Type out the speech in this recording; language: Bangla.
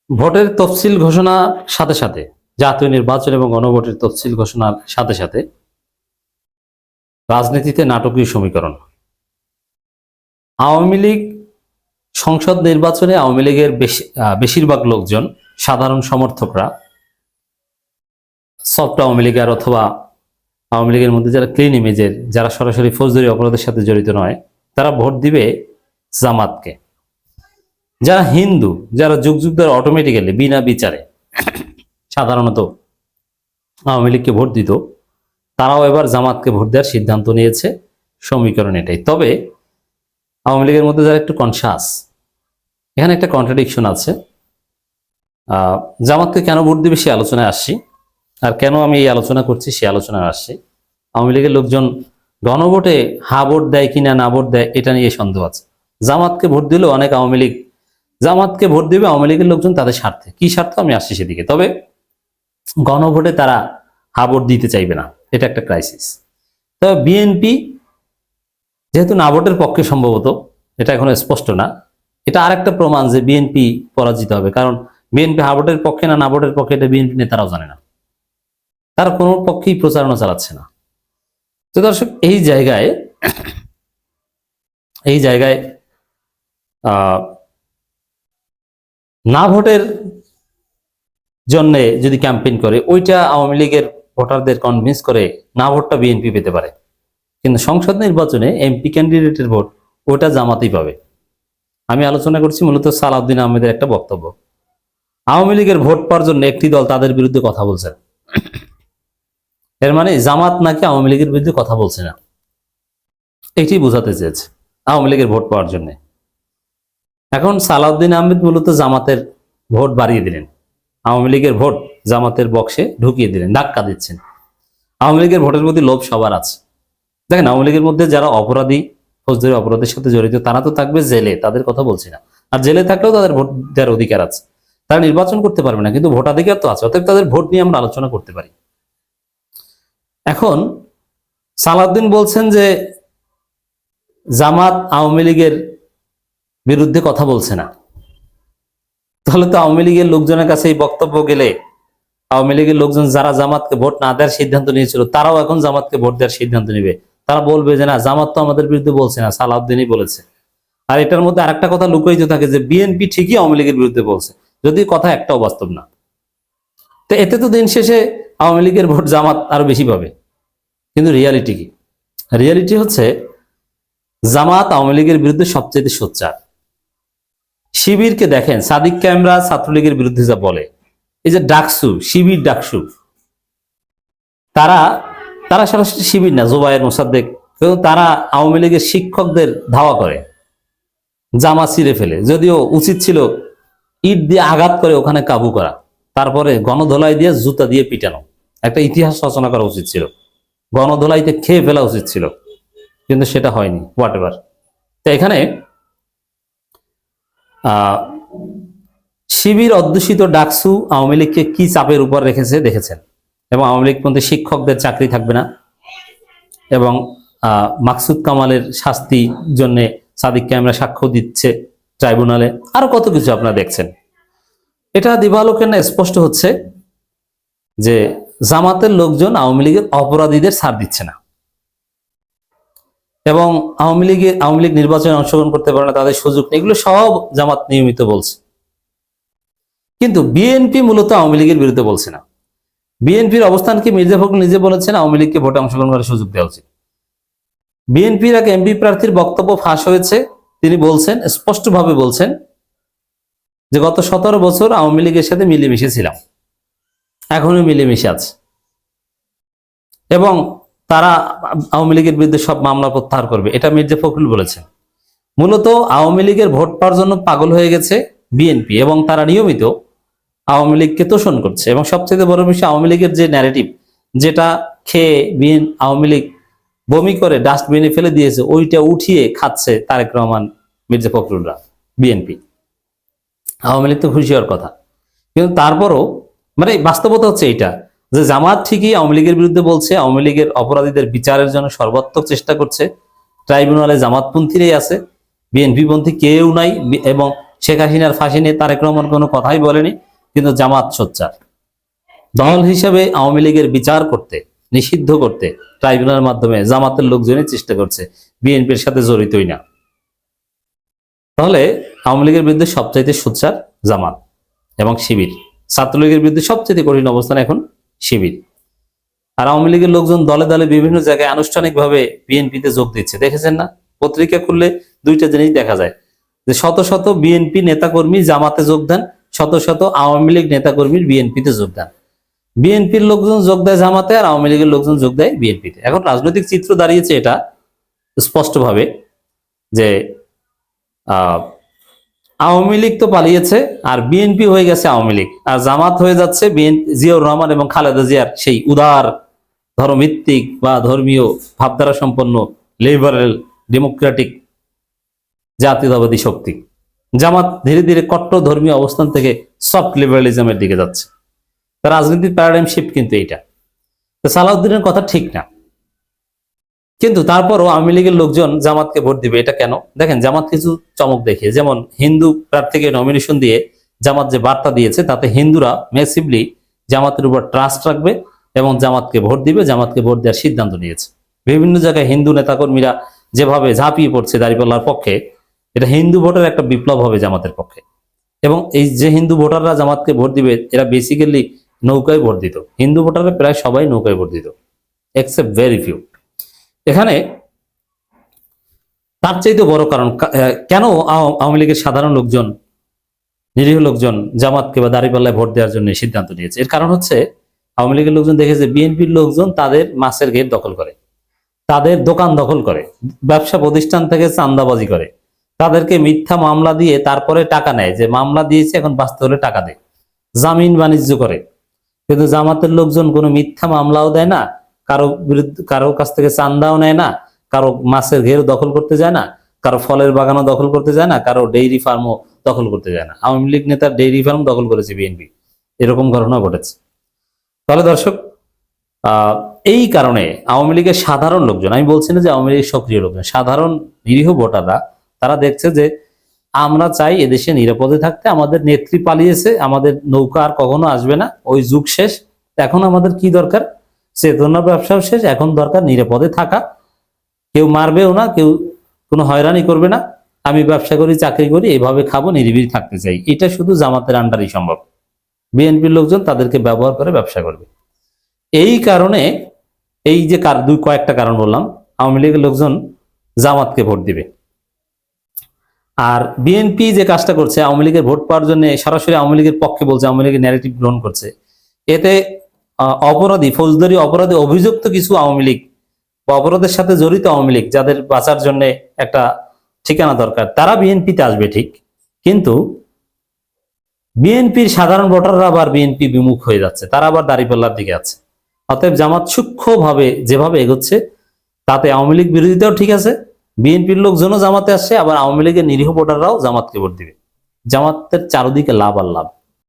ভোটের তফসিল ঘোষণার সাথে সাথে, জাতীয় নির্বাচন এবং গণভোটের তফসিল ঘোষণার সাথে সাথে রাজনীতিতে নাটকীয় সমীকরণ। আওয়ামী লীগ সংসদ নির্বাচনে আওয়ামী লীগের বেশিরভাগ লোকজন, সাধারণ সমর্থকরা, সফট আওয়ামী লীগের অথবা আওয়ামী লীগের মধ্যে যারা ক্লিন ইমেজের, যারা সরাসরি ফৌজদারি অপরাধের সাথে জড়িত নয়, তারা ভোট দিবে জামাতকে। যারা হিন্দু, যারা যুগ যুগ ধরে অটোমেটিক্যালি বিনা বিচারে সাধারণত আওয়ামী লীগকে ভোট দিত, তারাও এবার জামাতকে ভোট দেওয়ার সিদ্ধান্ত নিয়েছে। সমীকরণ এটাই। তবে আওয়ামী লীগের মধ্যে যারা একটু কনসাস, এখানে একটা কন্ট্রাডিকশন আছে। জামাতকে কেন ভোট দিবে সে আলোচনায় আসছি, আর কেন আমি এই আলোচনা করছি সে আলোচনায় আসছি। আওয়ামী লীগের লোকজন গণভোটে হা ভোট দেয় কিনা না ভোট দেয় এটা নিয়ে সন্দেহ আছে। জামাতকে ভোট দিলেও অনেক আওয়ামী লীগ জামাতকে ভোট দিবে আওয়ামী লীগের লোকজন তাদের স্বার্থে। কি স্বার্থ আমি আসছি সেদিকে। তবে গণভোটে তারা হা ভোট দিতে চাইবে না, এটা একটা ক্রাইসিস। তবে বিএনপি যেহেতু না ভোটের পক্ষে, সম্ভবত এটা এখনো স্পষ্ট না, এটা আরেকটা প্রমাণ যে বিএনপি পরাজিত হবে। কারণ বিএনপি হা ভোটের পক্ষে না ভোটের পক্ষে এটা বিএনপি নেতারাও জানে না, তারা কোনো পক্ষেই প্রচারণা চালাচ্ছে না। তো দর্শক, এই জায়গায় না ভোটের জন্য যদি ক্যাম্পেইন করে, ওইটা আওয়ামী লীগের ভোটারদের কনভিন্স করে না ভোটটা বিএনপি পেতে পারে। কিন্তু সংসদ নির্বাচনে এমপি ক্যান্ডিডেটের ভোট ওটা জামাতেই পাবে। আমি আলোচনা করছি মূলত সালাউদ্দিন আহমেদের একটা বক্তব্য। আওয়ামী লীগের ভোট পাওয়ার জন্য একটি দল তাদের বিরুদ্ধে কথা বলছে, এর মানে জামাত নাকি আওয়ামী লীগের বিরুদ্ধে কথা বলছে না, এটি বোঝাতে চেয়েছে আওয়ামী লীগের ভোট পাওয়ার জন্য। এখন সালাউদ্দিন আহমেদ মূলত জামাতের ভোট বাড়িয়ে দিলেন, আওয়ামী লীগের ভোট জামাতের বক্সে ঢুকিয়ে দিলেন, ধাক্কা দিচ্ছেন। আওয়ামী লীগের ভোটের প্রতি লোভ সবার আছে। দেখেন, আওয়ামী লীগের মধ্যে যারা অপরাধী, ফৌজদারি অপরাধের সাথে জড়িত, তারা তো থাকবে জেলে, তাদের কথা বলছি না। আর জেলে থাকলেও তাদের ভোট দেওয়ার অধিকার আছে, তারা নির্বাচন করতে পারবে না, কিন্তু ভোটাধিকার তো আছে। অতএব তাদের ভোট নিয়ে আমরা আলোচনা করতে পারি। এখন সালাউদ্দিন বলছেন যে জামাত আওয়ামী লীগের বিরুদ্ধে কথা বলছে না। তাহলে তো আওয়ামী লীগের লোকজনের কাছে এই বক্তব্য গেলে, আওয়ামী লীগের লোকজন যারা জামাতকে ভোট না দেওয়ার সিদ্ধান্ত নিয়েছিল, তারাও এখন জামাতকে ভোট দেওয়ার সিদ্ধান্ত নিবে। তারা বলবে যে না, জামাত তো আমাদের বিরুদ্ধে বলছে না, সালাউদ্দিনই বলেছে। আর এটার মধ্যে আরেকটা কথা লুকায়িত থাকে যে বিএনপি ঠিকই আওয়ামী লীগের বিরুদ্ধে বলছে, যদি কথা একটাও বাস্তব না। তো এতে তো দিন শেষে আওয়ামী লীগের ভোট জামাত আরো বেশি পাবে। কিন্তু রিয়ালিটি কি? রিয়ালিটি হচ্ছে জামাত আওয়ামী লীগের বিরুদ্ধে সবচেয়ে সোচ্চার। শিবিরকে দেখেন, সাদিক ক্যামেরা ছাত্রলীগের বিরুদ্ধে যা বলে, এই যে ডাকসু, শিবির ডাকসু, তারা সরাসরি শিবির না, জোবায়ের মোসাদ্দেক, কিন্তু তারা আওয়ামী লীগের শিক্ষকদের ধাওয়া করে, জামা ছিঁড়ে ফেলে। যদিও উচিত ছিল ইট দিয়ে আঘাত করে ওখানে কাবু করা, তারপরে গণধোলাই দিয়ে জুতা দিয়ে পিটানো, একটা ইতিহাস রচনা করা উচিত ছিল, গণধোলাইতে খেয়ে ফেলা উচিত ছিল, কিন্তু সেটা হয়নি। What ever. তো এখানে শিবির অধ্যুষিত ডাকসু আওয়ামী লীগকে কি চাপের উপর রেখেছে দেখেছেন। এবং আওয়ামী লীগপন্থী শিক্ষকদের চাকরি থাকবে না, এবং মাকসুদ কামালের শাস্তির জন্য সাদিক ক্যামেরা সাক্ষ্য দিচ্ছে ট্রাইব্যুনালে, আরো কত কিছু আপনারা দেখছেন। এটা দিবালোকে না স্পষ্ট হচ্ছে যে জামাতের লোকজন আওয়ামী লীগের অপরাধীদের ছাড় দিচ্ছে না, এবং আওয়ামী লীগ নির্বাচনে অংশগ্রহণ করতে পারে না, তাদের সুযোগ নেই, এগুলো সব জামাত নিয়মিত বলছে। কিন্তু বিএনপি মূলত আওয়ামী লীগের বিরুদ্ধে বলছে না। বিএনপির অবস্থান কি মির্জা ফখরুল নিজে বলেছেন আওয়ামী লীগকে ভোটে অংশগ্রহণ করার সুযোগ দেওয়া উচিত। বিএনপির এক এমপি প্রার্থীর বক্তব্য ফাঁস হয়েছে, তিনি বলছেন, স্পষ্টভাবে বলছেন যে গত 17 বছর আওয়ামী লীগের সাথে মিলেমিশে ছিলাম, এখনো মিলেমিশে আছে, এবং তারা আওয়ামী লীগের বিরুদ্ধে সব মামলা প্রত্যাহার করবে, এটা মির্জা ফখরুল বলেছেন। মূলত আওয়ামী লীগের ভোট পাওয়ার জন্য পাগল হয়ে গেছে বিএনপি, এবং তারা নিয়মিত আওয়ামী লীগকে তোষণ করছে। এবং সবচেয়ে বড় বিষয়, আওয়ামী লীগের যে ন্যারেটিভ, যেটা খেয়ে আওয়ামী লীগ বমি করে ডাস্টবিনে ফেলে দিয়েছে, ওইটা উঠিয়ে খাচ্ছে তারেক রহমান, মির্জা ফখরুলরা, বিএনপি। আওয়ামী লীগ তো খুশি হওয়ার কথা, কিন্তু তারপরও মানে বাস্তবতা হচ্ছে এইটা যে জামাত ঠিকই আওয়ামী লীগের বিরুদ্ধে বলছে, আওয়ামী লীগের অপরাধীদের বিচারের জন্য সর্বাত্মক চেষ্টা করছে, ট্রাইব্যুনালে জামাতপন্থীরাই আছে, বিএনপি পন্থী কেউ নাই, এবং শেখ হাসিনার ফাঁসি নিয়ে তারেক রহমান কোনো কথাই বলেনি, কিন্তু জামাত সোচ্চার। দল হিসেবে আওয়ামী লীগের বিচার করতে, নিষিদ্ধ করতে ট্রাইব্যুনালের মাধ্যমে জামাতের লোকজনই চেষ্টা করছে, বিএনপির সাথে জড়িতই না। তাহলে আওয়ামী লীগের বিরুদ্ধে সবচাইতে সোচ্চার জামাত এবং শিবির। ছাত্রলীগের বিরুদ্ধে সবচেয়ে কঠিন অবস্থান এখন শিবির। আর আওয়ামী লীগের লোকজন দলে দলে বিভিন্ন জায়গায় আনুষ্ঠানিকভাবে বিএনপিতে যোগ দিচ্ছে, দেখেছেন না? পত্রিকা খুললে দুইটা জিনিস দেখা যায়, যে শত শত বিএনপি নেতাকর্মী জামাতে যোগ দেন, শত শত আওয়ামী লীগ নেতাকর্মীর বিএনপিতে যোগ দেন। বিএনপির লোকজন যোগ দেয় জামাতে, আর আওয়ামী লীগের লোকজন যোগ দেয় বিএনপিতে। এখন রাজনৈতিক চিত্র দাঁড়িয়েছে এটা স্পষ্টভাবে যে আওয়ামী লীগ তো পালিয়েছে, আর বিএনপি হয়ে গেছে আওয়ামী লীগ, আর জামাত হয়ে যাচ্ছে জিয়াউর রহমান এবং খালেদা জিয়ার সেই উদার ধর্মভিত্তিক বা ধর্মীয় ভাবধারা সম্পন্ন লিবারেল ডেমোক্রেটিক জাতীয়তাবাদী শক্তি। জামাত ধীরে ধীরে কট্টর ধর্মীয় অবস্থান থেকে সফট লিবারালিজমের দিকে যাচ্ছে। তার রাজনীতির প্যারাডাইম শিফট কিন্তু এইটা। তো সালাউদ্দিনের কথা ঠিক না, কিন্তু তারপরও আওয়ামী লীগের লোকজন জামাতকে ভোট দিবে, এটা কেন? দেখেন, জামাত কিছু চমক দেখে, যেমন হিন্দু প্রার্থীকে নমিনেশন দিয়ে জামাত যে বার্তা দিয়েছে, তাতে হিন্দুরা ম্যাসিভলি জামাতের উপর ট্রাস্ট রাখবে এবং জামাতকে ভোট দিবে, জামাতকে ভোট দেওয়ার সিদ্ধান্ত নিয়েছে। বিভিন্ন জায়গায় হিন্দু নেতাকর্মীরা যেভাবে ঝাঁপিয়ে পড়ছে দাঁড়িপাল্লার পক্ষে, এটা হিন্দু ভোটের একটা বিপ্লব হবে জামাতের পক্ষে। এবং এই যে হিন্দু ভোটাররা জামাতকে ভোট দিবে, এরা বেসিক্যালি নৌকায় ভোট দিত। হিন্দু ভোটাররা প্রায় সবাই নৌকায় ভোট দিত, এক্সেপ্ট ভেরি ফিউ। এখানে তার চাইতে বড় কারণ, কেন আওয়ামী লীগের সাধারণ লোকজন, নিরীহ লোকজন জামাতকে বা দাঁড়িপাল্লায় ভোট দেওয়ার জন্য সিদ্ধান্ত নিয়েছে? এর কারণ হচ্ছে, আওয়ামী লীগের লোকজন দেখেছে বিএনপির লোকজন তাদের মাছের গেট দখল করে, তাদের দোকান দখল করে, ব্যবসা প্রতিষ্ঠান থেকে চাঁদাবাজি করে, তাদেরকে মিথ্যা মামলা দিয়ে তারপরে টাকা নেয়, যে মামলা দিয়েছে এখন বাঁচতে হলে টাকা দেয়, জামিন বাণিজ্য করে। কিন্তু জামাতের লোকজন কোনো মিথ্যা মামলাও দেয় না, কারো বিরুদ্ধে কারো কাছ থেকে চাঁদাও নেয় না, কারো মাছের ঘের দখল করতে যায় না, কারো ফলের বাগানও দখল করতে যায় না, কারো ডেইরি ফার্মও দখল করতে যায় না। আওয়ামী লীগ নেতার ডেইরি ফার্ম দখল করেছে বিএনপি, এরকম ঘটনা ঘটেছে। তাহলে দর্শক, এই কারণে আওয়ামী লীগের সাধারণ লোকজন, আমি বলছি না যে আওয়ামী লীগের সক্রিয় লোকজন, সাধারণ নিরীহ ভোটাররা তারা দেখছে যে আমরা চাই এদেশে নিরাপদে থাকতে, আমাদের নেত্রী পালিয়েছে, আমাদের নৌকা আর কখনো আসবে না, ওই যুগ শেষ। এখন আমাদের কি দরকার? চেতনা ব্যবসাও শেষ, এখন দরকার নিরাপদে থাকা, কেউ মারবেও না, কেউ কোনো হয়রানি করবে না, আমি ব্যবসা করি, চাকরি করি, এইভাবে খাবো, নিরিবিলি থাকতে চাই। এটা শুধু জামাতের আন্ডারই সম্ভব। বিএনপির লোকজন তাদেরকে ব্যবহার করে ব্যবসা করবে। এই কারণে, এই যে কয়েকটা কারণ বললাম, আওয়ামী লীগের লোকজন জামাতকে ভোট দিবে। আর বিএনপি যে কাজটা করছে, আওয়ামী লীগের ভোট পাওয়ার জন্য সরাসরি আওয়ামী লীগের পক্ষে বলছে, আওয়ামী লীগের ন্যারেটিভ গ্রহণ করছে। এতে অপরাধী, ফৌজদারি অপরাধে অভিযুক্ত কিছু আওয়ামী লীগ বা অপরাধের সাথে জড়িত আওয়ামী লীগ, যাদের বাঁচার জন্য একটা ঠিকানা দরকার, তারা বিএনপিতে আসবে ঠিক, কিন্তু বিএনপির সাধারণ ভোটাররা আবার বিএনপি বিমুখ হয়ে যাচ্ছে, তারা আবার দাঁড়িপাল্লার দিকে আছে। অতএব জামাত সূক্ষ্মভাবে যেভাবে এগোচ্ছে, তাতে আওয়ামী লীগ বিরোধিতাও ঠিক আছে, বিএনপির লোকজনও জামাতে আসছে, আবার আওয়ামী লীগের নিরীহ ভোটাররাও জামাতকে ভোট দিবে। জামাতের চারদিকে লাভ আর লাভ।